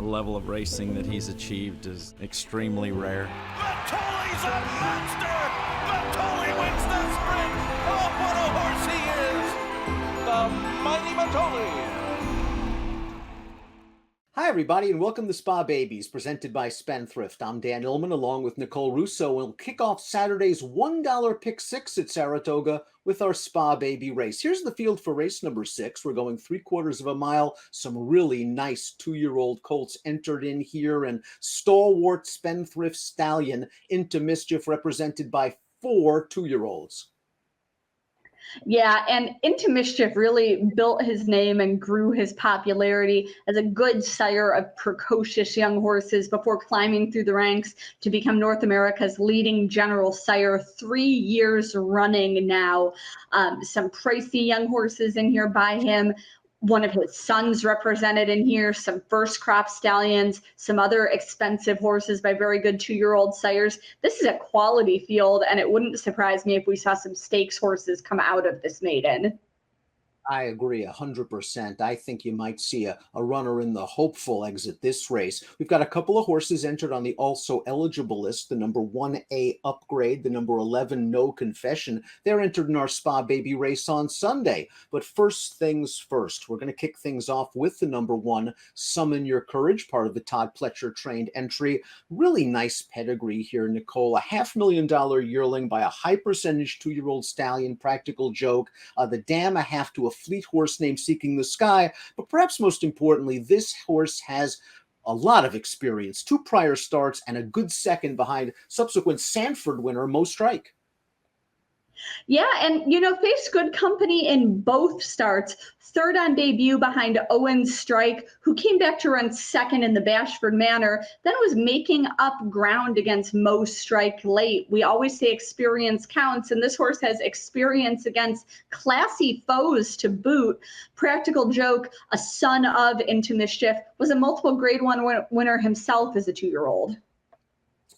level of racing that he's achieved is extremely rare. Matoli's a monster! Matoli wins the sprint! Oh, what a horse he is! The mighty Matoli! Hi, everybody, and welcome to Spa Babies, presented by Spendthrift. I'm Dan Illman, along with Nicole Russo, and we'll kick off Saturday's $1 Pick 6 at Saratoga with our Spa Baby race. Here's the field for race number 6. We're going 3/4 of a mile. Some really nice 2-year-old colts entered in here, and stalwart Spendthrift stallion Into Mischief, represented by 4 2-year-olds. Yeah, and Into Mischief really built his name and grew his popularity as a good sire of precocious young horses before climbing through the ranks to become North America's leading general sire 3 years running now. Some pricey young horses in here by him. One of his sons represented in here, some first crop stallions, some other expensive horses by very good 2-year-old sires. This is a quality field, and it wouldn't surprise me if we saw some stakes horses come out of this maiden. I agree 100%. I think you might see a runner in the hopeful exit this race. We've got a couple of horses entered on the also eligible list. The number 1A Upgrade, the number 11 No Confession. They're entered in our Spa Baby race on Sunday. But first things first, we're going to kick things off with the number 1, Summon Your Courage, part of the Todd Pletcher trained entry. Really nice pedigree here, Nicole. A $500,000 yearling by a high percentage 2-year-old stallion, Practical Joke. The dam a half to a fleet horse named Seeking the Sky, but perhaps most importantly, this horse has a lot of experience, 2 prior starts and a good second behind subsequent Sanford winner Mo Strike. Yeah, and, faced good company in both starts. Third on debut behind Owen Strike, who came back to run second in the Bashford Manor, then was making up ground against Mo Strike late. We always say experience counts, and this horse has experience against classy foes to boot. Practical Joke, a son of Into Mischief, was a multiple Grade 1 winner himself as a 2-year-old.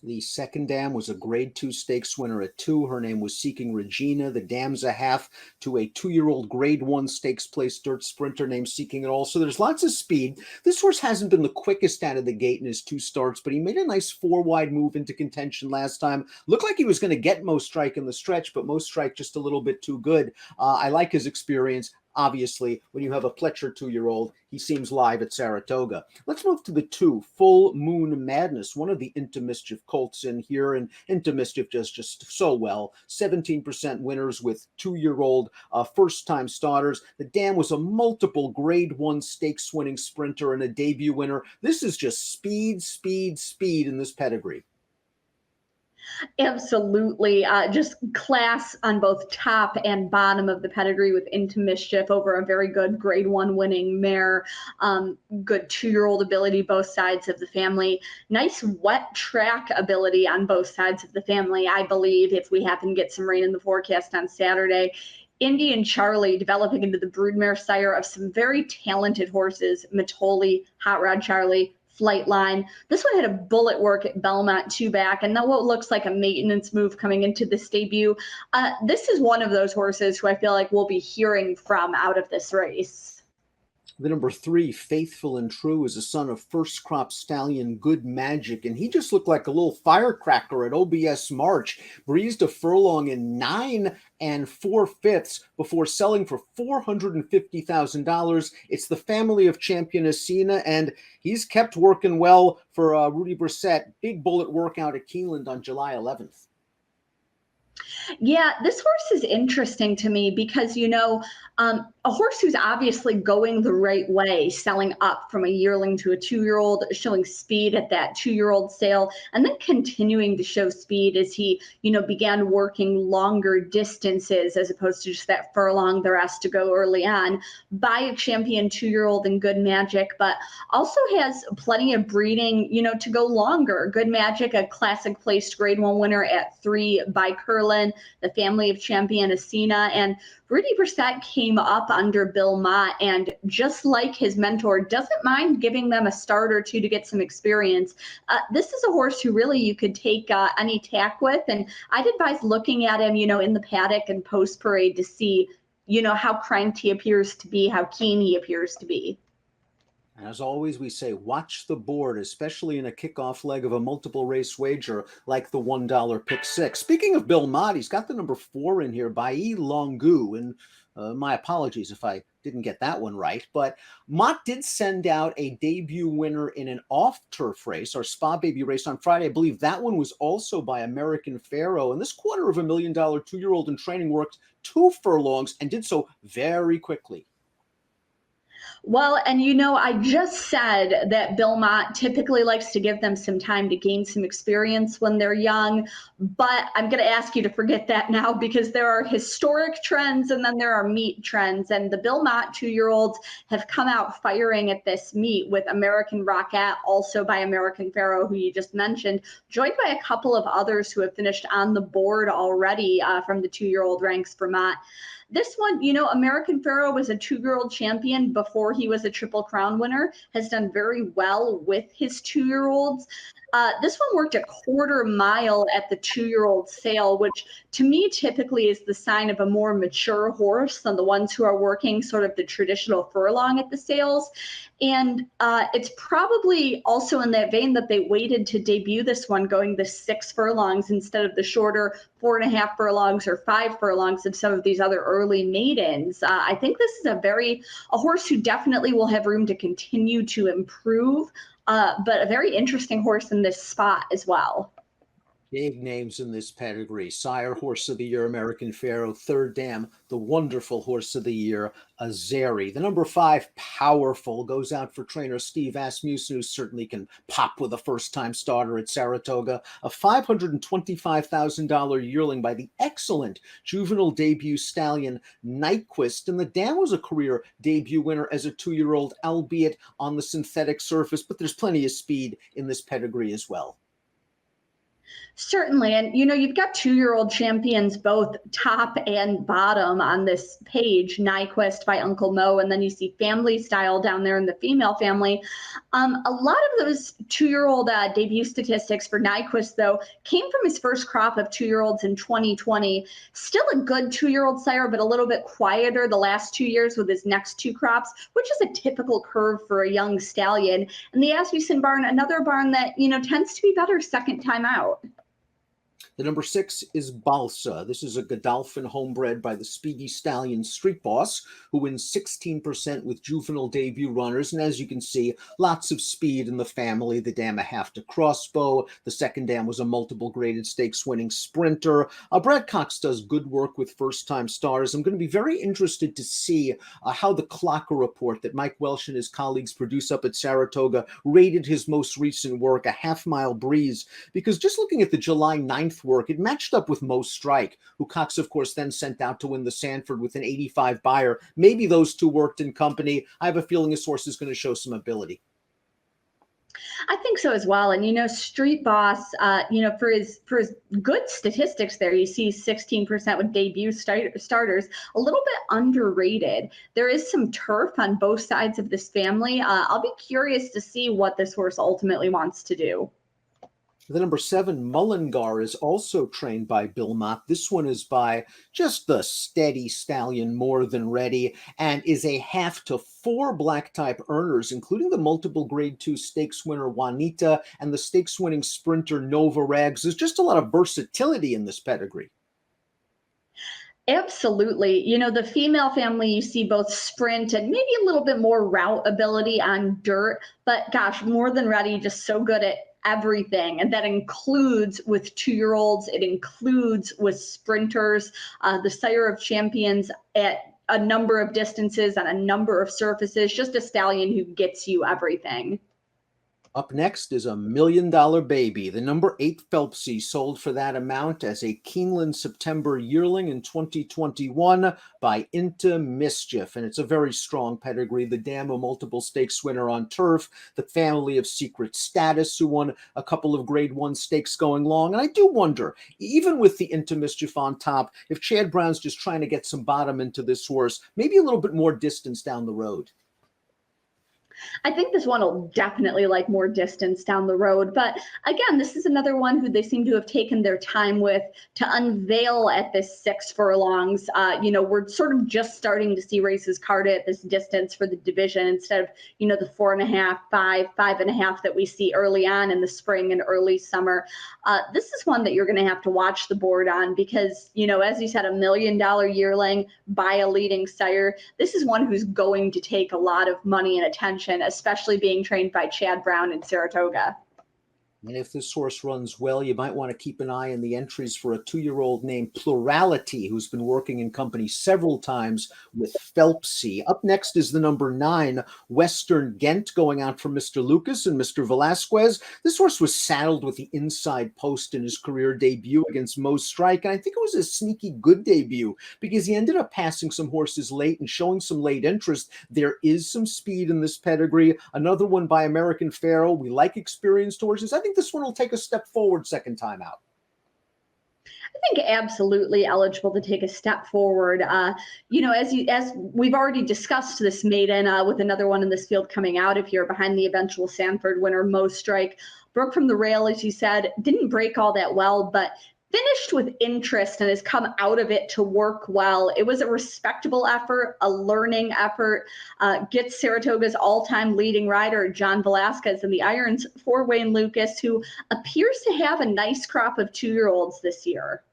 The second dam was a Grade 2 stakes winner at 2. Her name was Seeking Regina. The dam's a half to a 2-year-old Grade 1 stakes place dirt sprinter named Seeking It All. So there's lots of speed. This horse hasn't been the quickest out of the gate in his 2 starts, but he made a nice 4-wide move into contention last time. Looked like he was going to get Mo Strike in the stretch, but Mo Strike just a little bit too good. I like his experience. Obviously, when you have a Pletcher 2-year-old, he seems live at Saratoga. Let's move to the 2, Full Moon Madness, one of the Into Mischief colts in here, and Into Mischief does just so well. 17% winners with 2-year-old first-time starters. The dam was a multiple Grade 1 stakes winning sprinter and a debut winner. This is just speed, speed, speed in this pedigree. Absolutely. Just class on both top and bottom of the pedigree with Into Mischief over a very good Grade 1 winning mare. Good 2-year-old ability, both sides of the family. Nice wet track ability on both sides of the family, I believe, if we happen to get some rain in the forecast on Saturday. Indian Charlie developing into the broodmare sire of some very talented horses, Matoli, Hot Rod Charlie, Flightline. This one had a bullet work at Belmont 2 back, and then what looks like a maintenance move coming into this debut. This is one of those horses who I feel like we'll be hearing from out of this race. The number 3, Faithful and True, is a son of first crop stallion Good Magic, and he just looked like a little firecracker at OBS March. Breezed a furlong in 9 4/5 before selling for $450,000. It's the family of Champion Asina, and he's kept working well for Rudy Brissett. Big bullet workout at Keeneland on July 11th. Yeah, this horse is interesting to me because, a horse who's obviously going the right way, selling up from a yearling to a 2-year-old, showing speed at that 2-year-old sale, and then continuing to show speed as he, began working longer distances as opposed to just that furlong the rest to go early on by a champion 2-year-old in Good Magic, but also has plenty of breeding, to go longer. Good Magic, a classic placed Grade 1 winner at 3 by Curlin, the family of Champion Asina, and Rudy Brissett came up under Bill Mott, and just like his mentor, doesn't mind giving them a start or 2 to get some experience. This is a horse who really you could take any tack with, and I'd advise looking at him, in the paddock and post parade to see, how cranked he appears to be, how keen he appears to be. And as always, we say watch the board, especially in a kickoff leg of a multiple race wager like the $1 pick six. Speaking of Bill Mott, he's got the number 4 in here, Bai Longu. And my apologies if I didn't get that one right. But Mott did send out a debut winner in an off-turf race, our Spa Baby race on Friday. I believe that one was also by American Pharaoh. And this $250,000 two-year-old in training worked 2 furlongs and did so very quickly. Well, and I just said that Bill Mott typically likes to give them some time to gain some experience when they're young, but I'm going to ask you to forget that now because there are historic trends and then there are meet trends. And the Bill Mott 2-year-olds have come out firing at this meet with American Rockette, also by American Pharaoh, who you just mentioned, joined by a couple of others who have finished on the board already from the 2-year-old ranks for Mott. This one, American Pharaoh was a 2-year-old champion before he was a Triple Crown winner, has done very well with his 2-year-olds. This one worked a 1/4 mile at the 2-year-old sale, which to me typically is the sign of a more mature horse than the ones who are working sort of the traditional furlong at the sales. And it's probably also in that vein that they waited to debut this one going the 6 furlongs instead of the shorter 4.5 furlongs or 5 furlongs of some of these other early maidens. I think this is a horse who definitely will have room to continue to improve, but a very interesting horse in this spot as well. Big names in this pedigree. Sire Horse of the Year, American Pharaoh. Third Dam, the wonderful Horse of the Year, Azeri. The number 5, Powerful, goes out for trainer Steve Asmussen, who certainly can pop with a first-time starter at Saratoga. A $525,000 yearling by the excellent juvenile debut stallion Nyquist. And the Dam was a career debut winner as a 2-year-old, albeit on the synthetic surface, but there's plenty of speed in this pedigree as well. Certainly. And, you've got 2-year-old champions, both top and bottom on this page, Nyquist by Uncle Mo, and then you see Family Style down there in the female family. A lot of those 2-year-old debut statistics for Nyquist, though, came from his first crop of 2-year-olds in 2020. Still a good 2-year-old sire, but a little bit quieter the last 2 years with his next 2 crops, which is a typical curve for a young stallion. And the Asmussen barn, another barn that, tends to be better second time out. The number 6 is Balsa. This is a Godolphin homebred by the Speedy Stallion Street Boss, who wins 16% with juvenile debut runners. And as you can see, lots of speed in the family. The Dam a half to crossbow. The second Dam was a multiple graded stakes winning sprinter. Brad Cox does good work with first-time stars. I'm going to be very interested to see how the Clocker report that Mike Welsh and his colleagues produce up at Saratoga rated his most recent work, A Half Mile Breeze, because just looking at the July 9th work, it matched up with Mo Strike, who Cox, of course, then sent out to win the Sanford with an 85 buyer. Maybe those two worked in company. I have a feeling this horse is going to show some ability. I think so as well. And, Street Boss, for his good statistics there, you see 16% with debut starters, a little bit underrated. There is some turf on both sides of this family. I'll be curious to see what this horse ultimately wants to do. The number 7, Mulligan, is also trained by Bill Mott. This one is by just the steady stallion More Than Ready and is a half to 4 black type earners, including the multiple grade 2 stakes winner Juanita and the stakes winning sprinter Nova Rags. There's just a lot of versatility in this pedigree. Absolutely. The female family, you see both sprint and maybe a little bit more route ability on dirt, but gosh, More Than Ready, just so good at everything. And that includes with 2-year-olds, it includes with sprinters, the sire of champions at a number of distances on a number of surfaces, just a stallion who gets you everything. Up next is $1 million baby. The number 8 Phelpsy sold for that amount as a Keeneland September yearling in 2021 by Into Mischief. And it's a very strong pedigree. The Dam, a multiple stakes winner on turf. The family of Secret Status, who won a couple of grade 1 stakes going long. And I do wonder, even with the Into Mischief on top, if Chad Brown's just trying to get some bottom into this horse, maybe a little bit more distance down the road. I think this one will definitely like more distance down the road. But again, this is another one who they seem to have taken their time with to unveil at this 6 furlongs. We're sort of just starting to see races carded at this distance for the division instead of, the 4.5, 5.5 that we see early on in the spring and early summer. This is one that you're going to have to watch the board on because, as you said, $1 million yearling by a leading sire. This is one who's going to take a lot of money and attention, especially being trained by Chad Brown in Saratoga. And if this horse runs well, you might want to keep an eye on the entries for a 2-year-old named Plurality, who's been working in company several times with Phelpsy. Up next is the number 9, Westernghent, going out for Mr. Lucas and Mr. Velasquez. This horse was saddled with the inside post in his career debut against Mo Strike, and I think it was a sneaky good debut because he ended up passing some horses late and showing some late interest. There is some speed in this pedigree. Another one by American Pharaoh. We like experienced horses. I think this one will take a step forward second time out. I think absolutely eligible to take a step forward. As we've already discussed this maiden with another one in this field coming out of here behind the eventual Sanford winner, Mo Strike. Broke from the rail, as you said, didn't break all that well, but finished with interest and has come out of it to work well. It was a respectable effort, a learning effort. Gets Saratoga's all-time leading rider, John Velasquez, in the irons for Wayne Lucas, who appears to have a nice crop of 2-year-olds this year.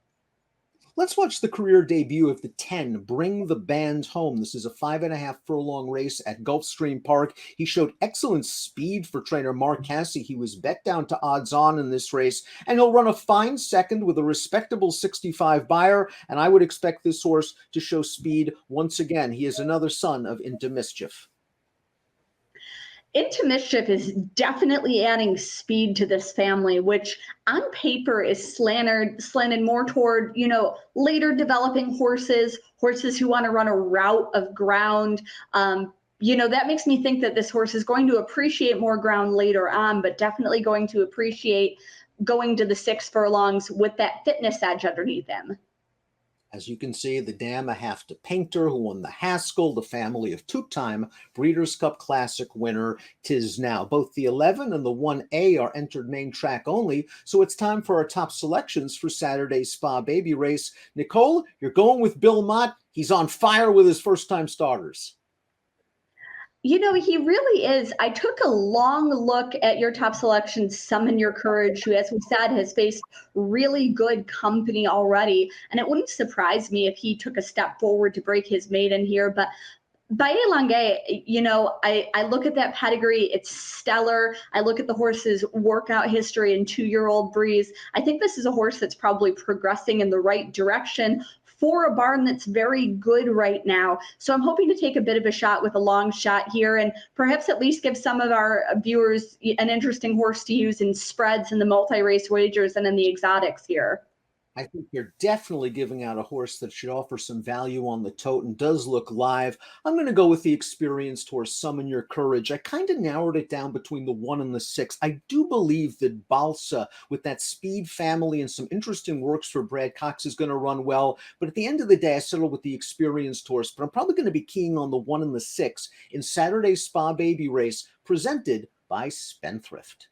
Let's watch the career debut of the 10, Bring the Band Home. This is a 5.5 furlong race at Gulfstream Park. He showed excellent speed for trainer Mark Cassie. He was bet down to odds on in this race, and he'll run a fine second with a respectable 65 buyer, and I would expect this horse to show speed once again. He is another son of Into Mischief. Into Mischief is definitely adding speed to this family, which on paper is slanted more toward, later developing horses who want to run a route of ground. That makes me think that this horse is going to appreciate more ground later on, but definitely going to appreciate going to the 6 furlongs with that fitness edge underneath him. As you can see, the dam a half to Painter, who won the Haskell, the family of two-time Breeders' Cup Classic winner, 'Tis Now. Both the 11 and the 1A are entered main track only, so it's time for our top selections for Saturday's Spa Baby race. Nicole, you're going with Bill Mott. He's on fire with his first-time starters. He really is. I took a long look at your top selection, Summon Your Courage, who, as we said, has faced really good company already. And it wouldn't surprise me if he took a step forward to break his maiden here. But Baye Lange, I look at that pedigree. It's stellar. I look at the horse's workout history and 2-year-old Breeze. I think this is a horse that's probably progressing in the right direction for a barn that's very good right now. So I'm hoping to take a bit of a shot with a long shot here and perhaps at least give some of our viewers an interesting horse to use in spreads in the multi-race wagers and in the exotics here. I think you're definitely giving out a horse that should offer some value on the tote and does look live. I'm going to go with the experienced horse, Summon Your Courage. I kind of narrowed it down between the 1 and the 6. I do believe that Balsa, with that speed family and some interesting works for Brad Cox, is going to run well. But at the end of the day, I settled with the experienced horse. But I'm probably going to be keying on the 1 and the 6 in Saturday's Spa Baby race, presented by Spendthrift.